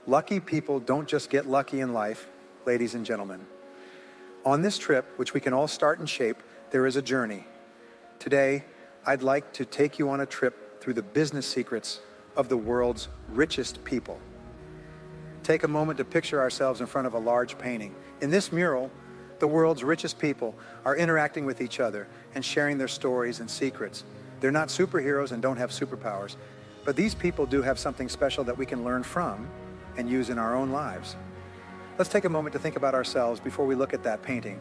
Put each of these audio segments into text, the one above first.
Lucky people don't just get lucky in life, ladies and gentlemen. On this trip, which we can all start and shape, there is a journey. Today, I'd like to take you on a trip through the business secrets of the world's richest people. Take a moment to picture ourselves in front of a large painting. In this mural, the world's richest people are interacting with each other and sharing their stories and secrets. They're not superheroes and don't have superpowers, but these people do have something special that we can learn from and use in our own lives. Let's take a moment to think about ourselves before we look at that painting.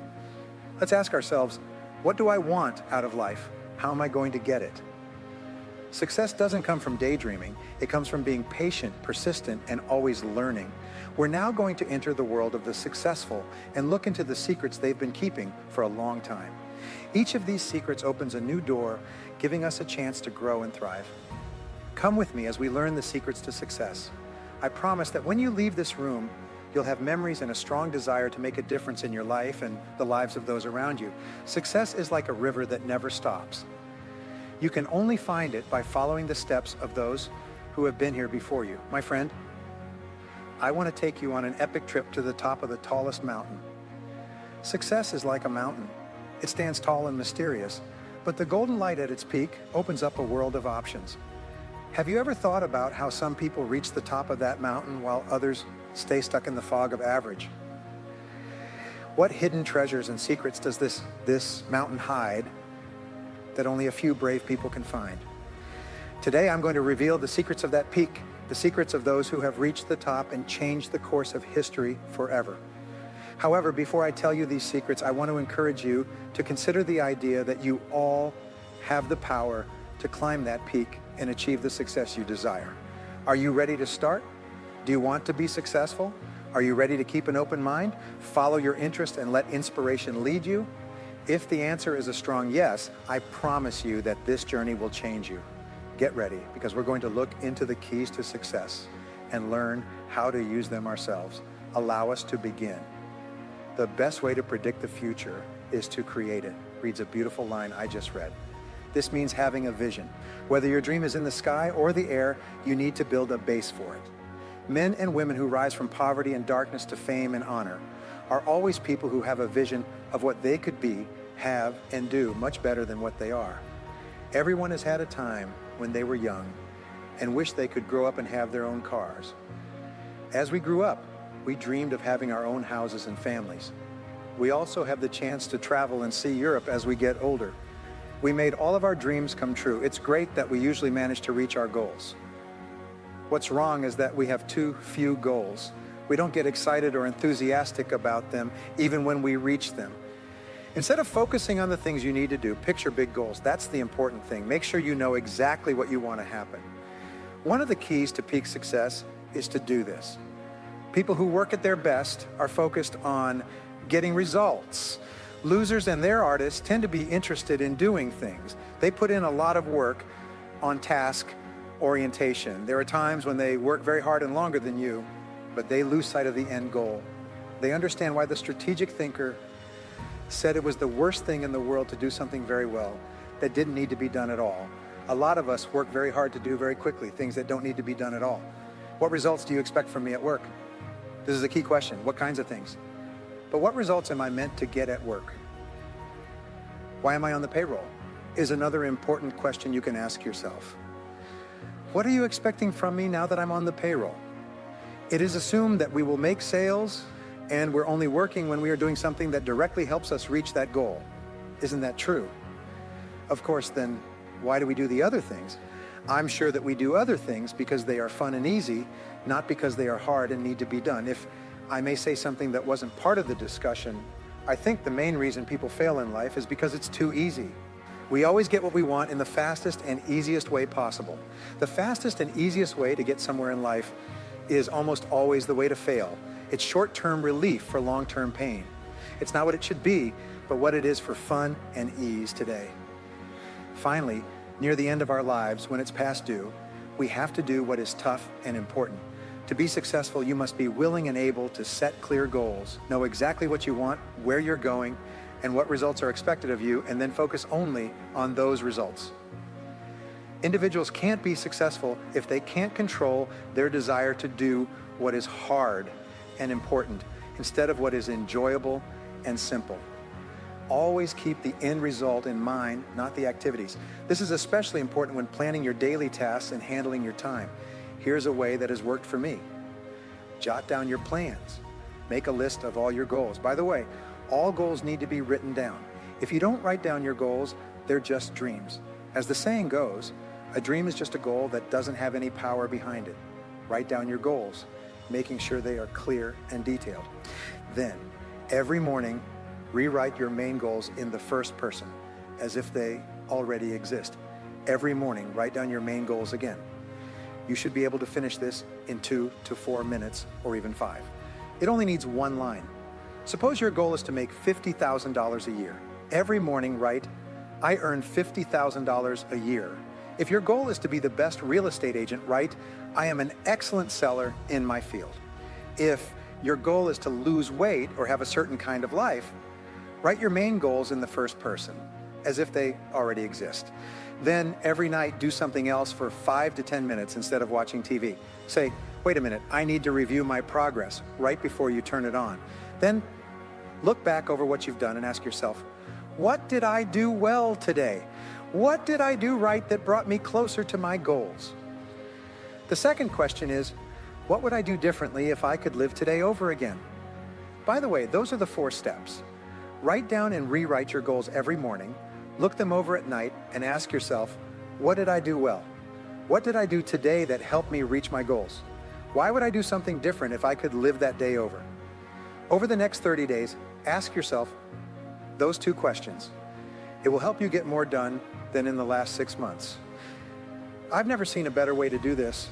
Let's ask ourselves, what do I want out of life? How am I going to get it? Success doesn't come from daydreaming. It comes from being patient, persistent, and always learning. We're now going to enter the world of the successful and look into the secrets they've been keeping for a long time. Each of these secrets opens a new door, giving us a chance to grow and thrive. Come with me as we learn the secrets to success. I promise that when you leave this room, you'll have memories and a strong desire to make a difference in your life and the lives of those around you. Success is like a river that never stops. You can only find it by following the steps of those who have been here before you. My friend, I want to take you on an epic trip to the top of the tallest mountain. Success is like a mountain. It stands tall and mysterious, but the golden light at its peak opens up a world of options. Have you ever thought about how some people reach the top of that mountain while others stay stuck in the fog of average? What hidden treasures and secrets does this mountain hide that only a few brave people can find? Today, I'm going to reveal the secrets of that peak, the secrets of those who have reached the top and changed the course of history forever. However, before I tell you these secrets, I want to encourage you to consider the idea that you all have the power to climb that peak and achieve the success you desire. Are you ready to start? Do you want to be successful? Are you ready to keep an open mind? Follow your interest and let inspiration lead you? If the answer is a strong yes, I promise you that this journey will change you. Get ready, because we're going to look into the keys to success and learn how to use them ourselves. Allow us to begin. The best way to predict the future is to create it, reads a beautiful line I just read. This means having a vision. Whether your dream is in the sky or the air, you need to build a base for it. Men and women who rise from poverty and darkness to fame and honor are always people who have a vision of what they could be, have, and do much better than what they are. Everyone has had a time when they were young and wished they could grow up and have their own cars. As we grew up, we dreamed of having our own houses and families. We also have the chance to travel and see Europe as we get older. We made all of our dreams come true. It's great that we usually manage to reach our goals. What's wrong is that we have too few goals. We don't get excited or enthusiastic about them even when we reach them. Instead of focusing on the things you need to do, picture big goals. That's the important thing. Make sure you know exactly what you want to happen. One of the keys to peak success is to do this. People who work at their best are focused on getting results. Losers and their artists tend to be interested in doing things. They put in a lot of work on task orientation. There are times when they work very hard and longer than you, but they lose sight of the end goal. They understand why the strategic thinker said it was the worst thing in the world to do something very well that didn't need to be done at all. A lot of us work very hard to do very quickly things that don't need to be done at all. What results do you expect from me at work? This is a key question. What kinds of things? But what results am I meant to get at work? Why am I on the payroll? Is another important question you can ask yourself. What are you expecting from me now that I'm on the payroll? It is assumed that we will make sales and we're only working when we are doing something that directly helps us reach that goal. Isn't that true? Of course, then why do we do the other things? I'm sure that we do other things because they are fun and easy, not because they are hard and need to be done. If I may say something that wasn't part of the discussion, I think the main reason people fail in life is because it's too easy. We always get what we want in the fastest and easiest way possible. The fastest and easiest way to get somewhere in life is almost always the way to fail. It's short-term relief for long-term pain. It's not what it should be, but what it is for fun and ease today. Finally, near the end of our lives, when it's past due, we have to do what is tough and important. To be successful, you must be willing and able to set clear goals, know exactly what you want, where you're going, and what results are expected of you, and then focus only on those results. Individuals can't be successful if they can't control their desire to do what is hard and important instead of what is enjoyable and simple. Always keep the end result in mind, not the activities. This is especially important when planning your daily tasks and handling your time. Here's a way that has worked for me. Jot down your plans. Make a list of all your goals. By the way, all goals need to be written down. If you don't write down your goals, they're just dreams. As the saying goes, a dream is just a goal that doesn't have any power behind it. Write down your goals, making sure they are clear and detailed. Then, every morning, rewrite your main goals in the first person, as if they already exist. Every morning, write down your main goals again. You should be able to finish this in 2 to 4 minutes, or even 5. It only needs one line. Suppose your goal is to make $50,000 a year. Every morning, write, I earn $50,000 a year. If your goal is to be the best real estate agent, write, I am an excellent seller in my field. If your goal is to lose weight or have a certain kind of life, write your main goals in the first person, as if they already exist. Then every night do something else for 5 to 10 minutes instead of watching TV. Say, wait a minute, I need to review my progress right before you turn it on. Then look back over what you've done and ask yourself, what did I do well today? What did I do right that brought me closer to my goals? The second question is, what would I do differently if I could live today over again? By the way, those are the 4 steps. Write down and rewrite your goals every morning, look them over at night, and ask yourself, what did I do well? What did I do today that helped me reach my goals? Why would I do something different if I could live that day over? Over the next 30 days, ask yourself those 2 questions. It will help you get more done than in the last 6 months. I've never seen a better way to do this.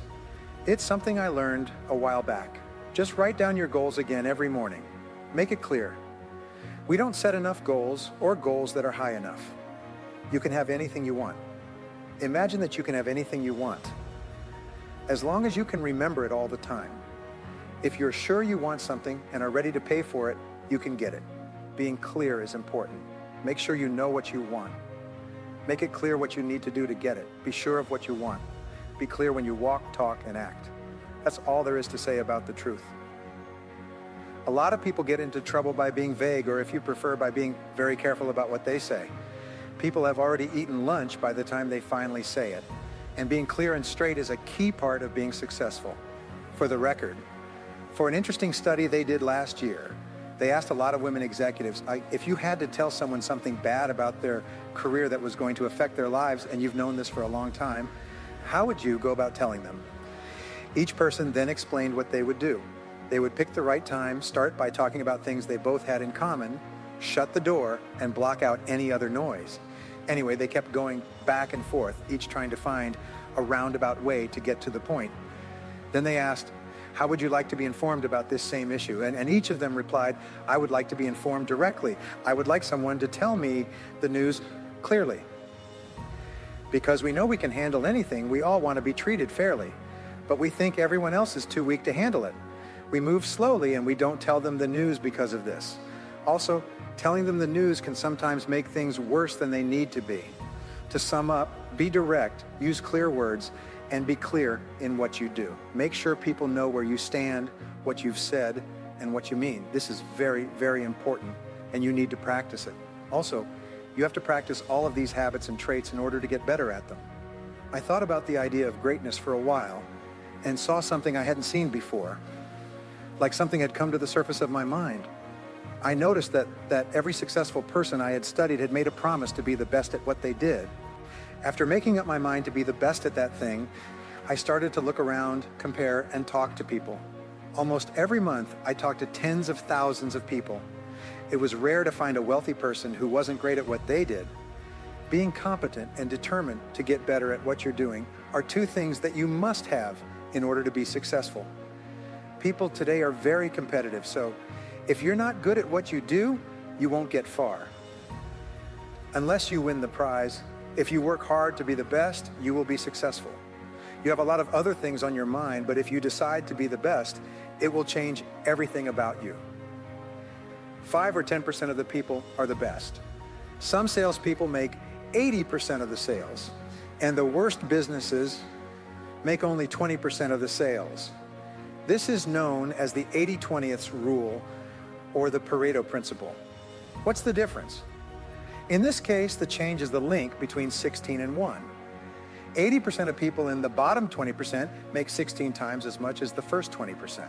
It's something I learned a while back. Just write down your goals again every morning. Make it clear. We don't set enough goals or goals that are high enough. You can have anything you want. Imagine that you can have anything you want, as long as you can remember it all the time. If you're sure you want something and are ready to pay for it, you can get it. Being clear is important. Make sure you know what you want. Make it clear what you need to do to get it. Be sure of what you want. Be clear when you walk, talk, and act. That's all there is to say about the truth. A lot of people get into trouble by being vague, or if you prefer, by being very careful about what they say. People have already eaten lunch by the time they finally say it. And being clear and straight is a key part of being successful. For the record, for an interesting study they did last year, they asked a lot of women executives, if you had to tell someone something bad about their career that was going to affect their lives, and you've known this for a long time, how would you go about telling them? Each person then explained what they would do. They would pick the right time, start by talking about things they both had in common, shut the door, and block out any other noise. Anyway, they kept going back and forth, each trying to find a roundabout way to get to the point. Then they asked, how would you like to be informed about this same issue? And each of them replied, I would like to be informed directly. I would like someone to tell me the news clearly. Because we know we can handle anything, we all want to be treated fairly. But we think everyone else is too weak to handle it. We move slowly and we don't tell them the news because of this. Also, telling them the news can sometimes make things worse than they need to be. To sum up, be direct, use clear words, and be clear in what you do. Make sure people know where you stand, what you've said, and what you mean. This is very, very important, and you need to practice it. Also, you have to practice all of these habits and traits in order to get better at them. I thought about the idea of greatness for a while and saw something I hadn't seen before, like something had come to the surface of my mind. I noticed that every successful person I had studied had made a promise to be the best at what they did. After making up my mind to be the best at that thing, I started to look around, compare, and talk to people. Almost every month, I talked to tens of thousands of people. It was rare to find a wealthy person who wasn't great at what they did. Being competent and determined to get better at what you're doing are 2 things that you must have in order to be successful. People today are very competitive, so if you're not good at what you do, you won't get far. Unless you win the prize, if you work hard to be the best, you will be successful. You have a lot of other things on your mind, but if you decide to be the best, it will change everything about you. 5 or 10% of the people are the best. Some salespeople make 80% of the sales. and the worst businesses make only 20% of the sales. This is known as the 80/20 rule or the Pareto principle. What's the difference? In this case, the change is the link between 16 and 1. 80% of people in the bottom 20% make 16 times as much as the first 20%.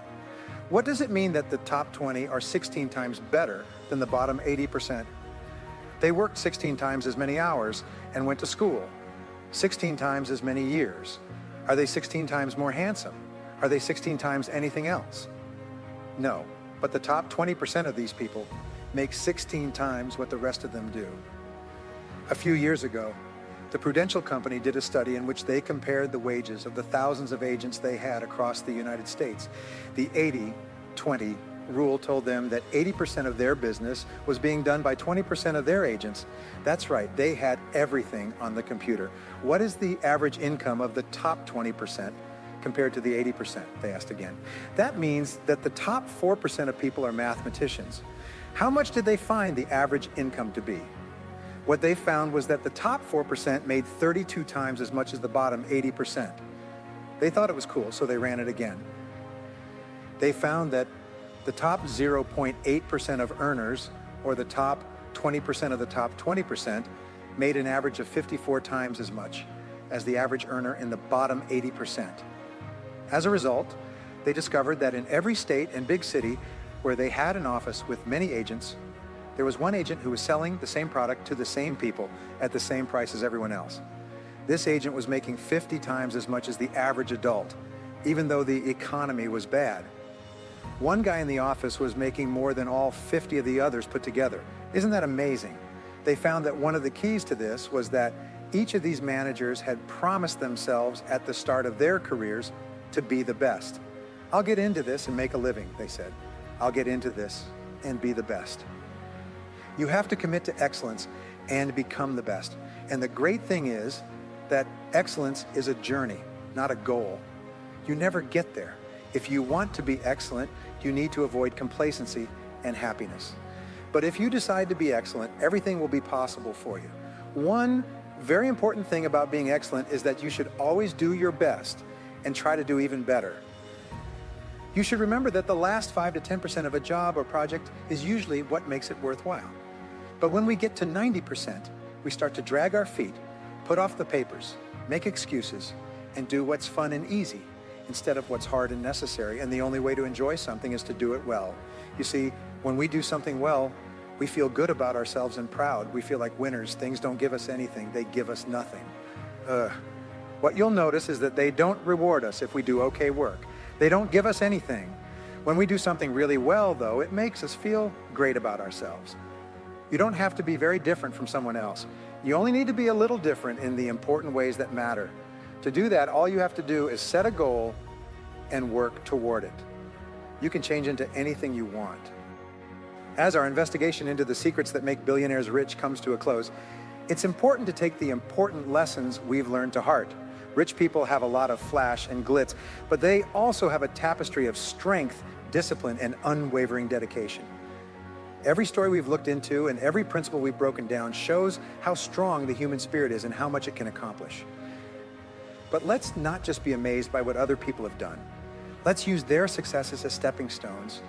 What does it mean that the top 20 are 16 times better than the bottom 80%? They worked 16 times as many hours and went to school 16 times as many years. Are they 16 times more handsome? Are they 16 times anything else? No, but the top 20% of these people make 16 times what the rest of them do. A few years ago, the Prudential Company did a study in which they compared the wages of the thousands of agents they had across the United States. The 80/20 rule told them that 80% of their business was being done by 20% of their agents. That's right, they had everything on the computer. What is the average income of the top 20% compared to the 80%, they asked again. That means that the top 4% of people are mathematicians. How much did they find the average income to be? What they found was that the top 4% made 32 times as much as the bottom 80%. They thought it was cool, so they ran it again. They found that the top 0.8% of earners, or the top 20% of the top 20%, made an average of 54 times as much as the average earner in the bottom 80%. As a result, they discovered that in every state and big city where they had an office with many agents, there was one agent who was selling the same product to the same people at the same price as everyone else. This agent was making 50 times as much as the average adult, even though the economy was bad. One guy in the office was making more than all 50 of the others put together. Isn't that amazing? They found that one of the keys to this was that each of these managers had promised themselves at the start of their careers to be the best. I'll get into this and make a living, they said. I'll get into this and be the best. You have to commit to excellence and become the best. And the great thing is that excellence is a journey, not a goal. You never get there. If you want to be excellent, you need to avoid complacency and happiness. But if you decide to be excellent, everything will be possible for you. One very important thing about being excellent is that you should always do your best and try to do even better. You should remember that the last 5 to 10% of a job or project is usually what makes it worthwhile. But when we get to 90%, we start to drag our feet, put off the papers, make excuses, and do what's fun and easy instead of what's hard and necessary. And the only way to enjoy something is to do it well. You see, when we do something well, we feel good about ourselves and proud. We feel like winners. Things don't give us anything. They give us nothing. What you'll notice is that they don't reward us if we do okay work. They don't give us anything. When we do something really well, though, it makes us feel great about ourselves. You don't have to be very different from someone else. You only need to be a little different in the important ways that matter. To do that, all you have to do is set a goal and work toward it. You can change into anything you want. As our investigation into the secrets that make billionaires rich comes to a close, it's important to take the important lessons we've learned to heart. Rich people have a lot of flash and glitz, but they also have a tapestry of strength, discipline, and unwavering dedication. Every story we've looked into and every principle we've broken down shows how strong the human spirit is and how much it can accomplish. But let's not just be amazed by what other people have done. Let's use their successes as stepping stones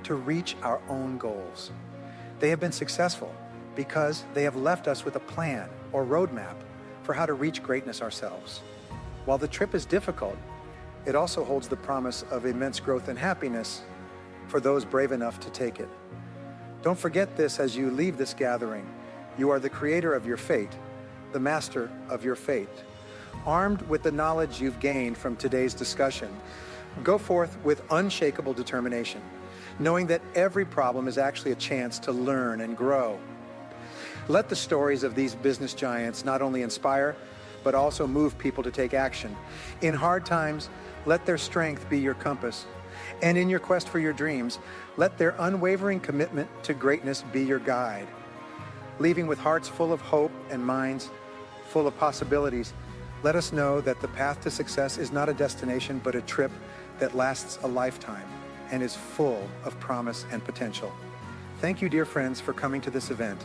to reach our own goals. They have been successful because they have left us with a plan or roadmap for how to reach greatness ourselves. While the trip is difficult, it also holds the promise of immense growth and happiness for those brave enough to take it. Don't forget this as you leave this gathering. You are the creator of your fate, the master of your fate. Armed with the knowledge you've gained from today's discussion, go forth with unshakable determination, knowing that every problem is actually a chance to learn and grow. Let the stories of these business giants not only inspire, but also move people to take action. In hard times, let their strength be your compass. And in your quest for your dreams, let their unwavering commitment to greatness be your guide. Leaving with hearts full of hope and minds full of possibilities, let us know that the path to success is not a destination, but a trip that lasts a lifetime and is full of promise and potential. Thank you, dear friends, for coming to this event.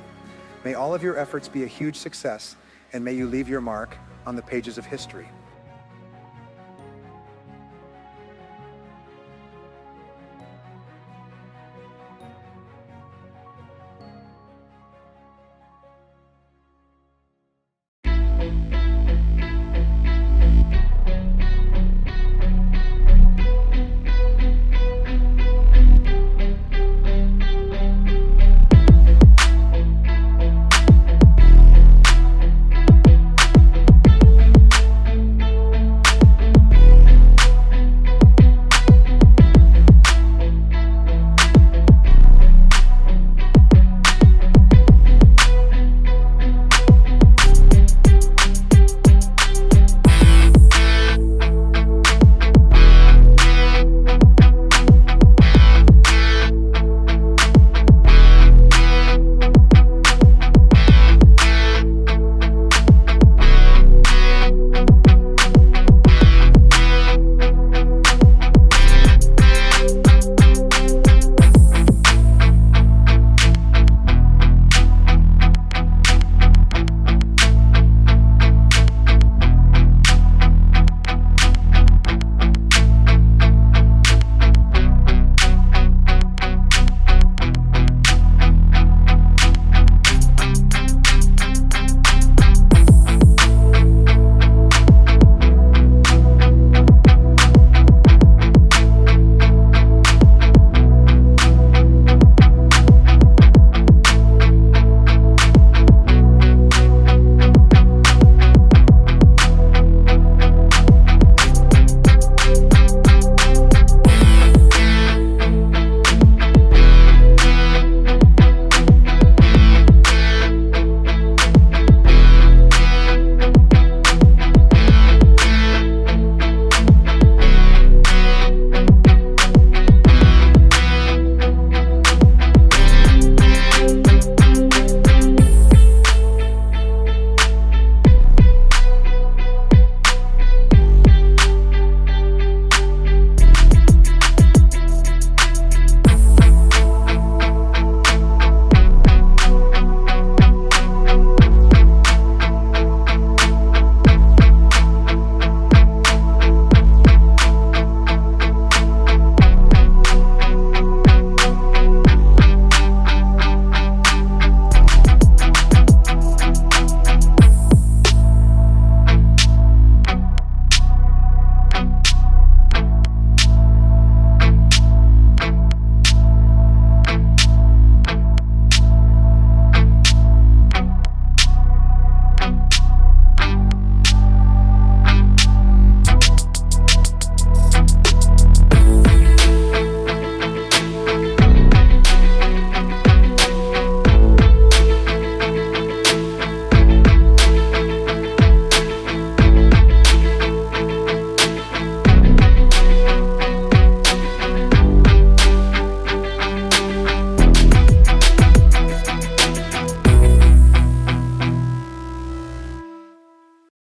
May all of your efforts be a huge success, and may you leave your mark on the pages of history.